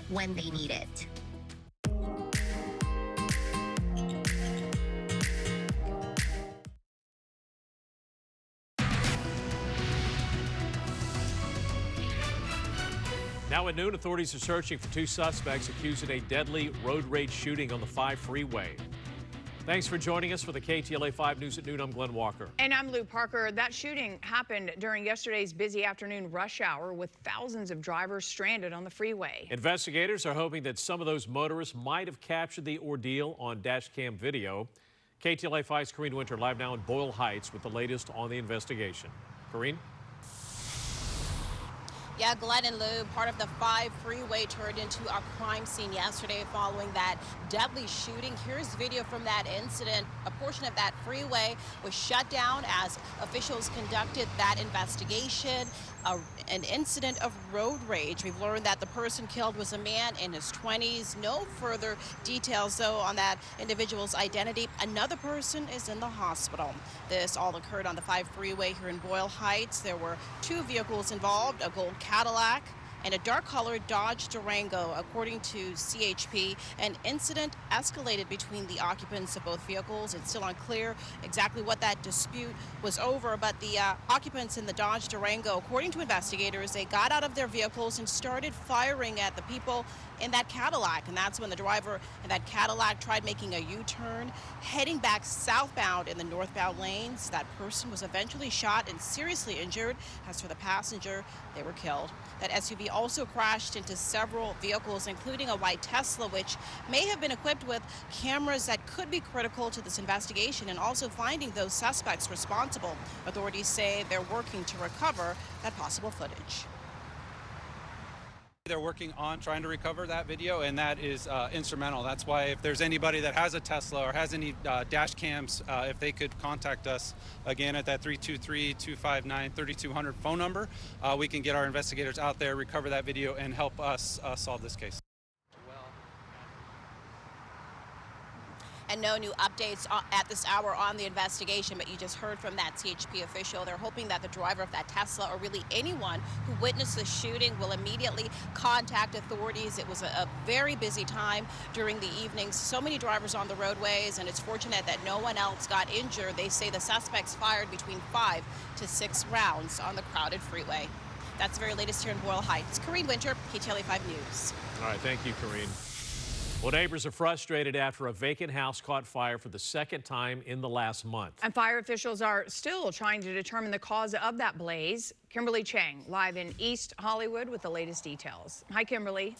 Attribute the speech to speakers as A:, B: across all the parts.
A: when they need it.
B: Now at noon, authorities are searching for two suspects accused in a deadly road rage shooting on the 5 freeway. Thanks for joining us for the KTLA 5 News at noon. I'm Glenn Walker.
C: And I'm Lou Parker. That shooting happened during yesterday's busy afternoon rush hour with thousands of drivers stranded on the freeway.
B: Investigators are hoping that some of those motorists might have captured the ordeal on dash cam video. KTLA 5's Corrine Winter live now in Boyle Heights with the latest on the investigation. Corrine?
D: Yeah, Glenn and Lou, part of the 5 freeway turned into a crime scene yesterday following that deadly shooting. Here's video from that incident. A portion of that freeway was shut down as officials conducted that investigation. An incident of road rage. We've learned that the person killed was a man in his 20s. No further details, though, on that individual's identity. Another person is in the hospital. This all occurred on the 5 freeway here in Boyle Heights. There were 2 vehicles involved, a gold Cadillac and a dark-colored Dodge Durango. According to CHP, an incident escalated between the occupants of both vehicles. It's still unclear exactly what that dispute was over, but the occupants in the Dodge Durango, according to investigators, they got out of their vehicles and started firing at the people in that Cadillac, and that's when the driver in that Cadillac tried making a U-turn, heading back southbound in the northbound lanes. That person was eventually shot and seriously injured. As for the passenger, they were killed. That SUV also crashed into several vehicles, including a white Tesla, which may have been equipped with cameras that could be critical to this investigation and also finding those suspects responsible. Authorities say they're working to recover that possible footage.
E: They're working on trying to recover that video, and that is instrumental. That's why if there's anybody that has a Tesla or has any dash cams, if they could contact us again at that 323-259-3200 phone number, we can get our investigators out there, recover that video, and help us solve this case.
D: And no new updates at this hour on the investigation, but you just heard from that CHP official. They're hoping that the driver of that Tesla, or really anyone who witnessed the shooting, will immediately contact authorities. It was a very busy time during the evening. So many drivers on the roadways, and it's fortunate that no one else got injured. They say the suspects fired between 5 to 6 rounds on the crowded freeway. That's the very latest here in Boyle Heights. Corrine Winter, KTLA 5 News.
B: All right, thank you, Corrine. Well, neighbors are frustrated after a vacant house caught fire for the second time in the last month.
C: And fire officials are still trying to determine the cause of that blaze. Kimberly Chang, live in East Hollywood with the latest details. Hi, Kimberly.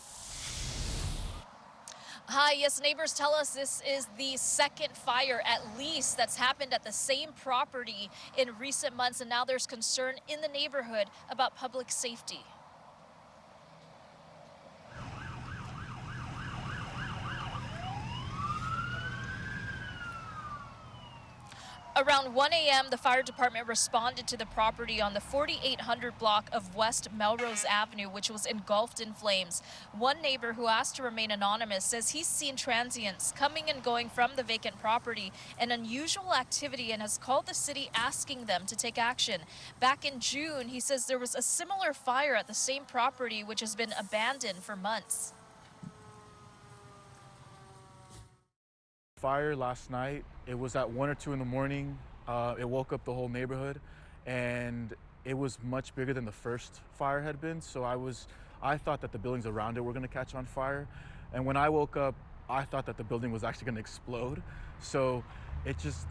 F: Hi, yes, neighbors tell us this is the second fire at least that's happened at the same property in recent months, and now there's concern in the neighborhood about public safety. Around 1 a.m., the fire department responded to the property on the 4800 block of West Melrose Avenue, which was engulfed in flames. One neighbor who asked to remain anonymous says he's seen transients coming and going from the vacant property, an unusual activity, and has called the city asking them to take action. Back in June, he says there was a similar fire at the same property, which has been abandoned for months.
G: Fire last night. It was at 1 or 2 in the morning. It woke up the whole neighborhood, and it was much bigger than the first fire had been. So I thought that the buildings around it were going to catch on fire, and when I woke up, I thought that the building was actually going to explode. So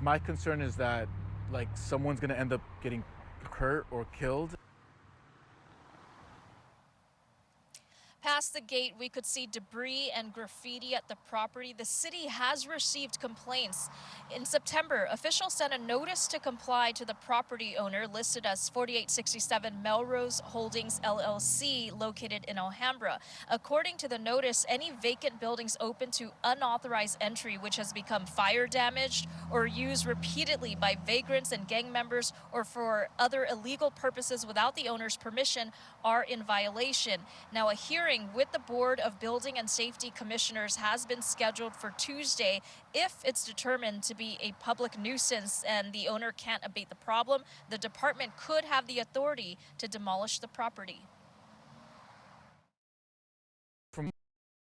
G: my concern is that like someone's going to end up getting hurt or killed.
F: Past the gate, we could see debris and graffiti at the property. The city has received complaints. In September, officials sent a notice to comply to the property owner listed as 4867 Melrose Holdings LLC, located in Alhambra. According to the notice, any vacant buildings open to unauthorized entry, which has become fire damaged or used repeatedly by vagrants and gang members or for other illegal purposes without the owner's permission, are in violation. Now, a hearing with the Board of Building and Safety Commissioners has been scheduled for Tuesday. If it's determined to be a public nuisance and the owner can't abate the problem, the department could have the authority to demolish the property.